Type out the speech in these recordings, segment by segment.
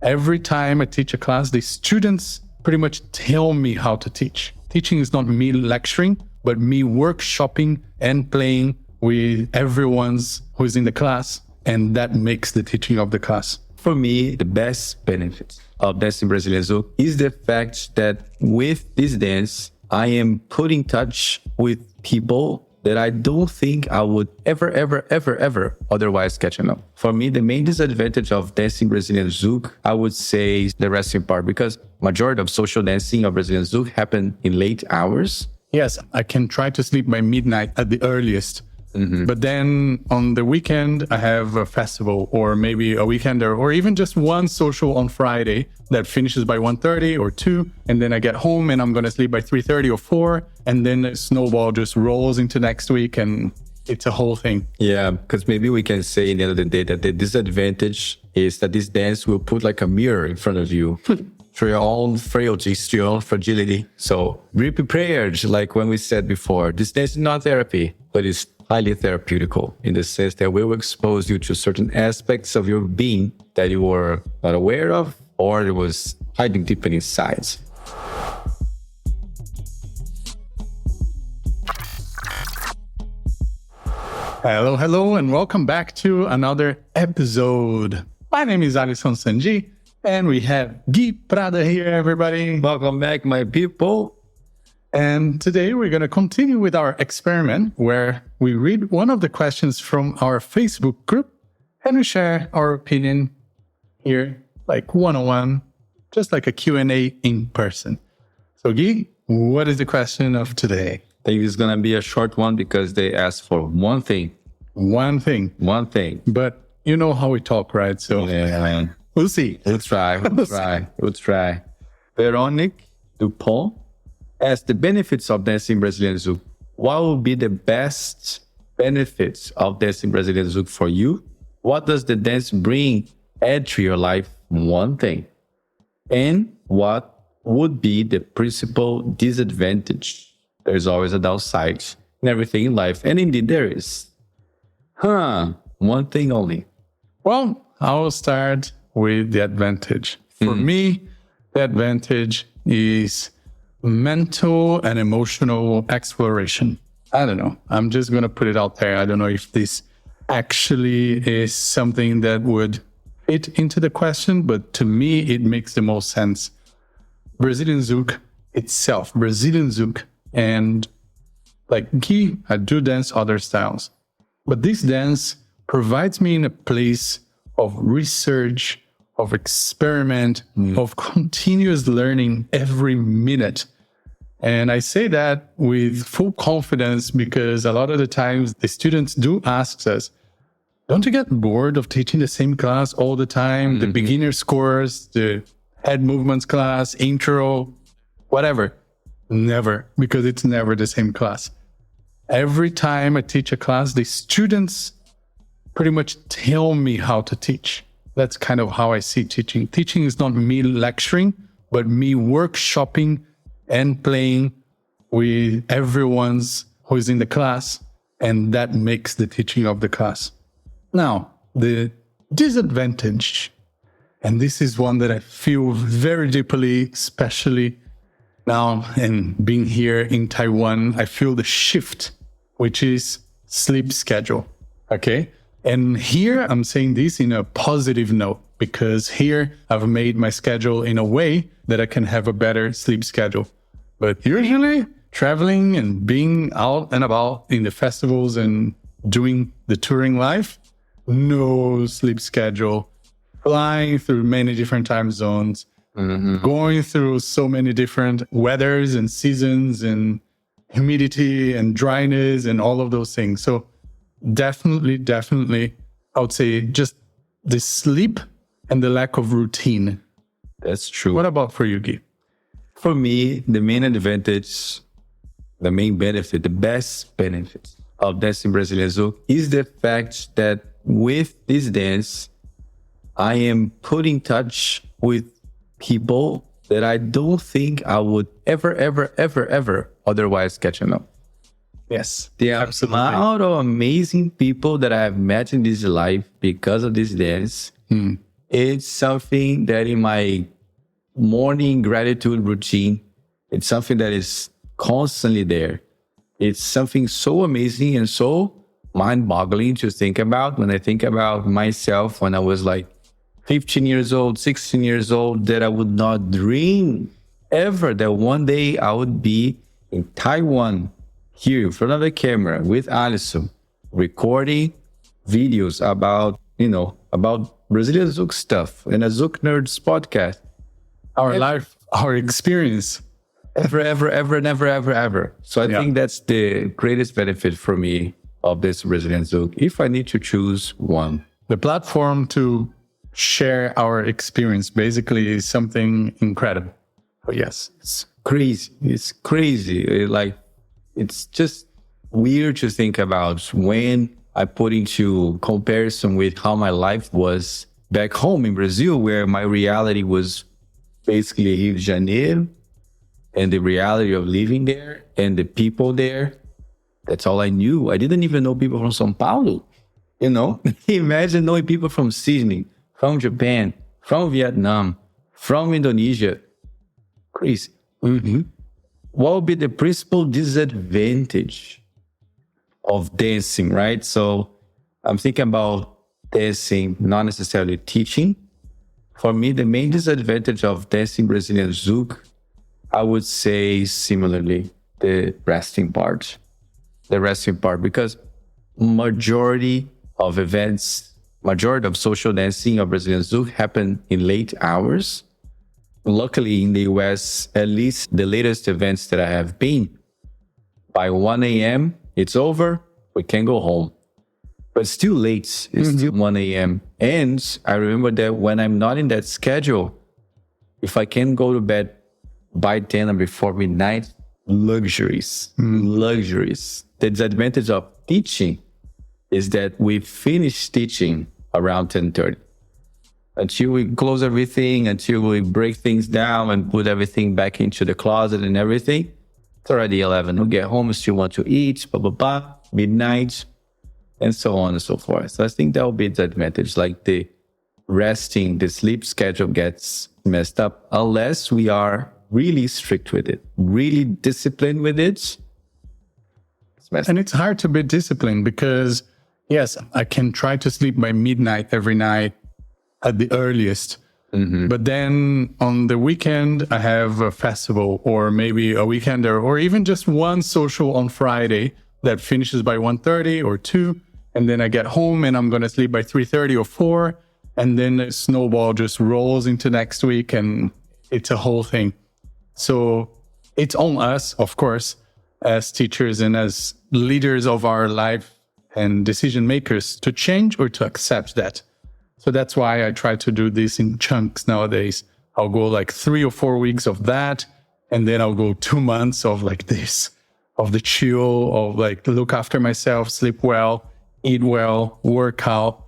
Every time I teach a class, the students pretty much tell me how to teach. Teaching is not me lecturing, but me workshopping and playing with everyone's who's in the class. And that makes the teaching of the class. For me, the best benefit of dancing Brazilian Zouk is the fact that with this dance, I am put in touch with people that I don't think I would ever otherwise catch up. For me, the main disadvantage of dancing Brazilian Zouk, I would say, is the resting part, because majority of social dancing of Brazilian Zouk happen in late hours. Yes, I can try to sleep by midnight at the earliest. But then on the weekend, I have a festival or maybe a weekender or even just one social on Friday that finishes by 1:30 or 2. And then I get home and I'm going to sleep by 3:30 or 4. And then the snowball just rolls into next week and it's a whole thing. Yeah, because maybe we can say in the end of the day that the disadvantage is that this dance will put like a mirror in front of you. For your own frailties, to your own fragility. So be prepared, like when we said before, this dance is not therapy, but it's highly therapeutical in the sense that we will expose you to certain aspects of your being that you were not aware of or it was hiding deep inside. Hello, and welcome back to another episode. My name is Alisson Sanji, and we have Gui Prada here, everybody. Welcome back, my people. And today we're going to continue with our experiment where we read one of the questions from our Facebook group and we share our opinion here, like one-on-one, just like a Q&A in person. So Guy, what is the question of today? I think it's going to be a short one because they asked for one thing. One thing. But you know how we talk, right? So yeah, we'll see. We'll try. Veronique Dupont as the benefits of dancing Brazilian Zouk. What will be the best benefits of dancing Brazilian Zouk for you? What does the dance add to your life? One thing. And what would be the principal disadvantage? There's always a downside in everything in life. And indeed there is. One thing only. Well, I will start with the advantage. For me, the advantage is mental and emotional exploration. I don't know. I'm just going to put it out there. I don't know if this actually is something that would fit into the question, but to me, it makes the most sense. Brazilian Zouk itself, Brazilian Zouk, and like Guy, I do dance other styles. But this dance provides me in a place of research, of experiment, of continuous learning every minute. And I say that with full confidence because a lot of the times the students do ask us, don't you get bored of teaching the same class all the time? The beginner's course, the head movements class, intro, whatever. Never, because it's never the same class. Every time I teach a class, the students pretty much tell me how to teach. That's kind of how I see teaching. Teaching is not me lecturing, but me workshopping and playing with everyone's who's in the class, and that makes the teaching of the class. Now, the disadvantage, and this is one that I feel very deeply, especially now and being here in Taiwan, I feel the shift, which is sleep schedule, okay? And here I'm saying this in a positive note because here I've made my schedule in a way that I can have a better sleep schedule. But usually traveling and being out and about in the festivals and doing the touring life, no sleep schedule, flying through many different time zones, going through so many different weathers and seasons and humidity and dryness and all of those things. So definitely, I would say just the sleep and the lack of routine. That's true. What about for you, Guy? For me, the main advantage, the main benefit, the best benefit of dancing Brazilian Zouk is the fact that with this dance, I am put in touch with people that I don't think I would ever otherwise catch up. Yes, the amount of amazing people that I have met in this life because of this dance It's something that in my morning gratitude routine, it's something that is constantly there. It's something so amazing and so mind-boggling to think about. When I think about myself when I was like 15 years old, 16 years old, that I would not dream ever that one day I would be in Taiwan, here in front of the camera with Alisson, recording videos about, about Brazilian Zouk stuff and a ZoukNerds podcast. Our life, our experience. Ever. So I think that's the greatest benefit for me of this Brazilian Zouk, if I need to choose one. The platform to share our experience basically is something incredible. Oh, yes. It's crazy. It's just weird to think about when I put into comparison with how my life was back home in Brazil, where my reality was basically Rio de Janeiro, and the reality of living there and the people there. That's all I knew. I didn't even know people from São Paulo. Imagine knowing people from Sydney, from Japan, from Vietnam, from Indonesia. Crazy. What would be the principal disadvantage of dancing, right? So I'm thinking about dancing, not necessarily teaching. For me, the main disadvantage of dancing Brazilian Zouk, I would say similarly, the resting part. Because majority of social dancing of Brazilian Zouk happen in late hours. Luckily in the US, at least the latest events that I have been, by 1 a.m., it's over, we can go home. But it's still late, it's still 1 a.m. And I remember that when I'm not in that schedule, if I can go to bed by 10 or before midnight, luxuries. The disadvantage of teaching is that we finish teaching around 10:30. Until we close everything, until we break things down and put everything back into the closet and everything, it's already 11. We get home, still want to eat, midnight, and so on and so forth. So I think that will be the advantage, like the sleep schedule gets messed up unless we are really strict with it, really disciplined with it. And it's hard to be disciplined because, yes, I can try to sleep by midnight every night at the earliest. But then on the weekend, I have a festival or maybe a weekender or even just one social on Friday that finishes by 1:30 or 2. And then I get home and I'm going to sleep by 3:30 or 4. And then the snowball just rolls into next week and it's a whole thing. So it's on us, of course, as teachers and as leaders of our life and decision makers to change or to accept that. So that's why I try to do this in chunks nowadays. I'll go like 3 or 4 weeks of that. And then I'll go 2 months of like this, of the chill, of like look after myself, sleep well, eat well, work out,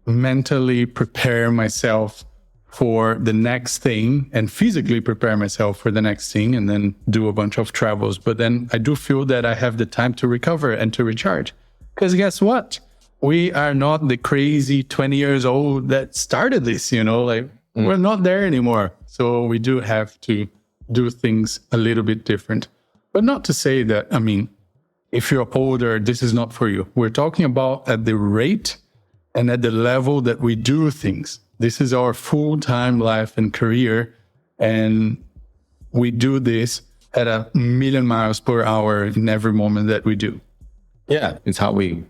mentally prepare myself for the next thing and physically prepare myself for the next thing and then do a bunch of travels. But then I do feel that I have the time to recover and to recharge. Because guess what? We are not the crazy 20 years old that started this, we're not there anymore. So we do have to do things a little bit different. But not to say that, if you're older, this is not for you. We're talking about at the rate and at the level that we do things. This is our full-time life and career, and we do this at 1,000,000 miles per hour in every moment that we do. Yeah, it's how we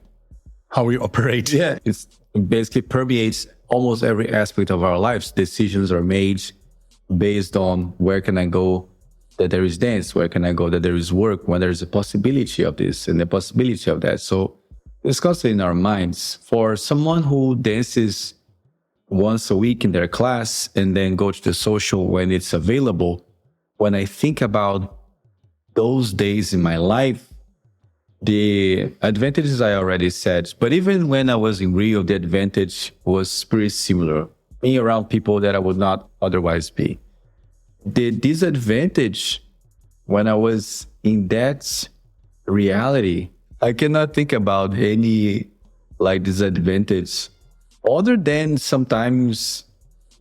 operate. Yeah, it basically permeates almost every aspect of our lives. Decisions are made based on where can I go that there is dance, where can I go that there is work, when there is a possibility of this and the possibility of that. So it's constantly in our minds. For someone who dances once a week in their class and then go to the social when it's available, when I think about those days in my life, the advantages I already said, but even when I was in Rio, the advantage was pretty similar, being around people that I would not otherwise be. The disadvantage when I was in that reality, I cannot think about any disadvantage other than sometimes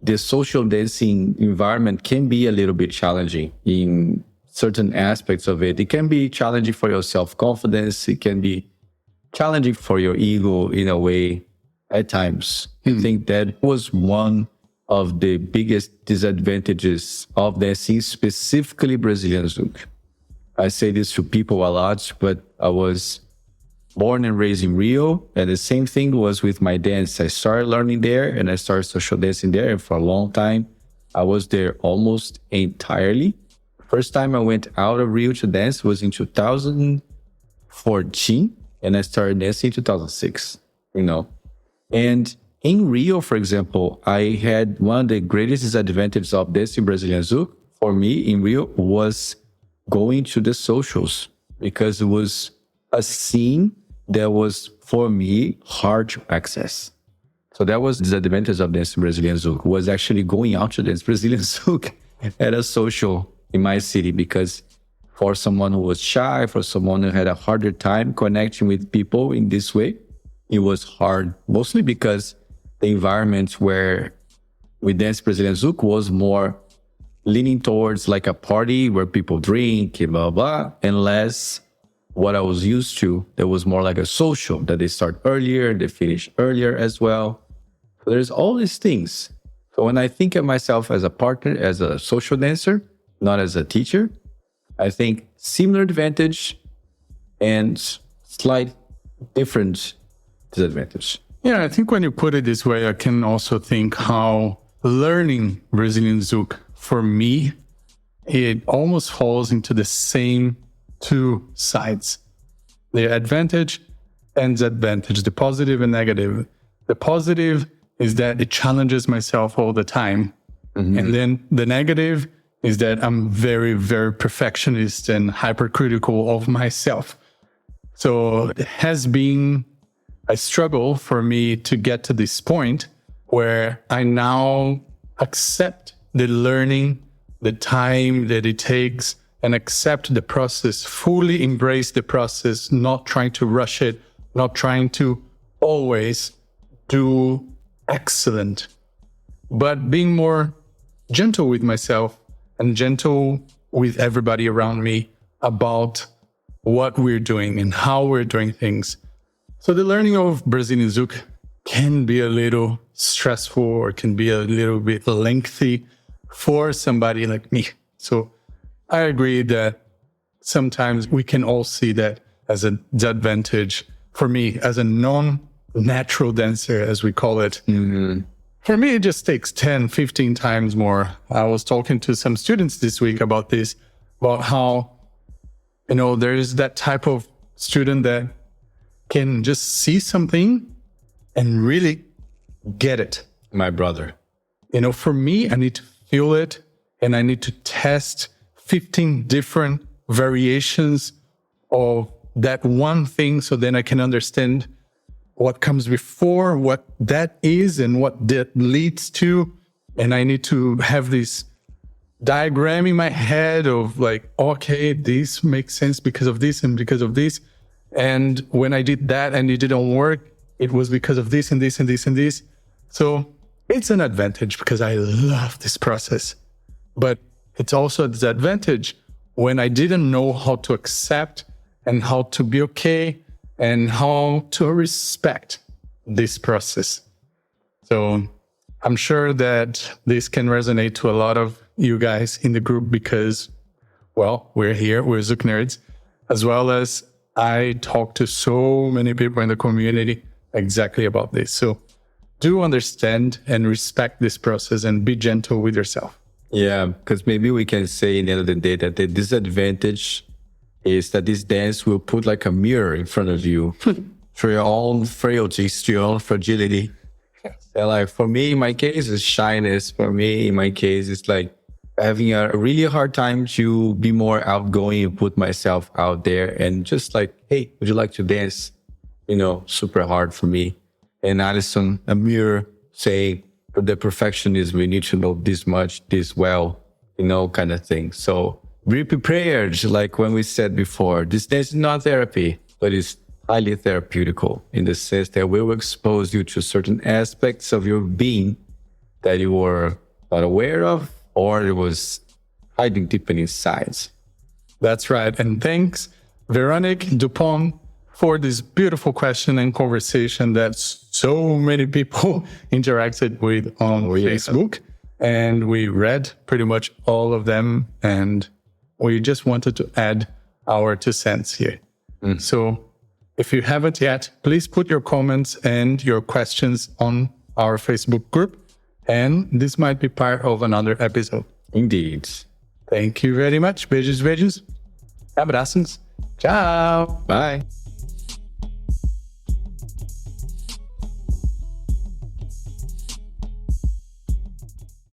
the social dancing environment can be a little bit challenging in certain aspects of it. It can be challenging for your self-confidence. It can be challenging for your ego in a way at times. I think that was one of the biggest disadvantages of dancing, specifically Brazilian Zouk. I say this to people a lot, but I was born and raised in Rio, and the same thing was with my dance. I started learning there, and I started social dancing there, and for a long time, I was there almost entirely. First time I went out of Rio to dance was in 2014, and I started dancing in 2006, And in Rio, for example, I had one of the greatest disadvantages of dancing Brazilian Zouk for me in Rio was going to the socials, because it was a scene that was, for me, hard to access. So that was the disadvantage of dancing Brazilian Zouk, was actually going out to dance Brazilian Zouk at a social in my city, because for someone who was shy, for someone who had a harder time connecting with people in this way, it was hard, mostly because the environment where we danced Brazilian Zouk was more leaning towards like a party where people drink, blah, blah, and less what I was used to. That was more like a social, that they start earlier, they finish earlier as well. So there's all these things. So when I think of myself as a partner, as a social dancer, not as a teacher, I think similar advantage and slight different disadvantage. Yeah, I think when you put it this way, I can also think how learning Brazilian Zouk, for me, it almost falls into the same two sides. The advantage and disadvantage, the positive and negative. The positive is that it challenges myself all the time. And then the negative is that I'm very, very perfectionist and hypercritical of myself. So it has been a struggle for me to get to this point where I now accept the learning, the time that it takes, and accept the process, fully embrace the process, not trying to rush it, not trying to always do excellent, but being more gentle with myself and gentle with everybody around me about what we're doing and how we're doing things. So the learning of Brazilian Zouk can be a little stressful or can be a little bit lengthy for somebody like me. So I agree that sometimes we can all see that as a disadvantage. For me, as a non-natural dancer, as we call it, for me, it just takes 10, 15 times more. I was talking to some students this week about this, about how, there is that type of student that can just see something and really get it. My brother. For me, I need to feel it and I need to test 15 different variations of that one thing so then I can understand what comes before, what that is, and what that leads to. And I need to have this diagram in my head of like, okay, this makes sense because of this and because of this. And when I did that and it didn't work, it was because of this and this and this and this. So it's an advantage because I love this process. But it's also a disadvantage when I didn't know how to accept and how to be okay and how to respect this process. So I'm sure that this can resonate to a lot of you guys in the group because, well, we're here, we're ZoukNerds, as well as I talk to so many people in the community exactly about this. So do understand and respect this process and be gentle with yourself. Yeah, because maybe we can say in the end of the day that the disadvantage is that this dance will put like a mirror in front of you for your own frailties, to your own fragility. And like for me, in my case, it's shyness. For me, in my case, it's like having a really hard time to be more outgoing and put myself out there and just like, hey, would you like to dance? Super hard for me. And Alisson, a mirror saying, for the perfectionism, we need to know this much, this well, kind of thing. So be prepared, like when we said before, this dance is not therapy, but it's highly therapeutical in the sense that we will expose you to certain aspects of your being that you were not aware of, or it was hiding deep inside? That's right. And thanks, Veronique Dupont, for this beautiful question and conversation that so many people interacted with on Facebook. And we read pretty much all of them. And we just wanted to add our 2 cents here. So if you haven't yet, please put your comments and your questions on our Facebook group. And this might be part of another episode. Indeed. Thank you very much. Beijos, beijos. Abraços. Tchau. Bye.